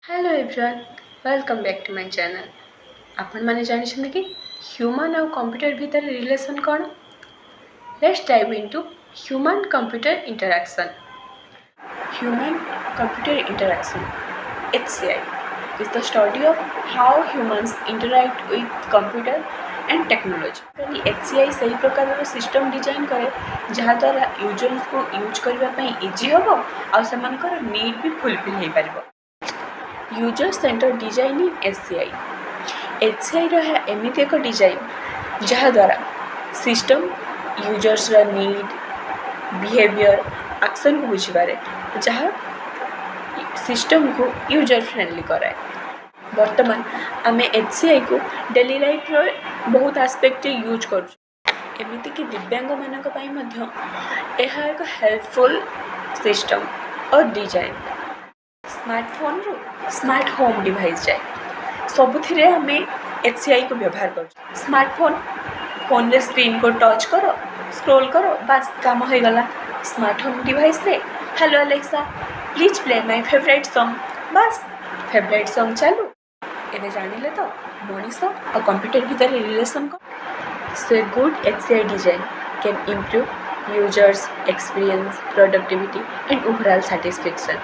Hello everyone, welcome back to my channel. आपण माने जानिछन्ते कि ह्यूमन और कंप्यूटर भीतर रिलेशन कौन? Let's dive into human computer interaction. Human computer interaction (HCI) is the study of how humans interact with computer and technology. HCI सही प्रकार system design करे जहाँद्वारा यूजर्स को यूज करने इजी हम और सेमानकर नीड भी फुलफिल हो पार। User center design in HCI रहा एमती एक डिजाइन जहाँद्वारा system users need behaviour action को बुझीपारे जहाँ सिस्टम को यूजर फ्रेंडली कराए। वर्तमान आम HCI को डेली लाइफ बहुत आस्पेक्ट यूज करमती कि दिव्यांग मान एक हेल्पफुल सिस्टम और डिजाइन। स्मार्टफोन रू स्मार्ट होम डिवाइस जाए सबुथिरे आम HCI को व्यवहार कर। स्मार्टफोन फोन रे स्क्रीन को टच करो स्क्रोल करो बस काम हो गला। स्मार्ट होम डिवाइस रे hello Alexa please play my favourite song बस फेवरेट सॉन्ग चालू। एबे जानिले तो मनीष और कंप्यूटर भीतर रिलेशन को। So a good HCI design can improve users experience productivity and overall satisfaction.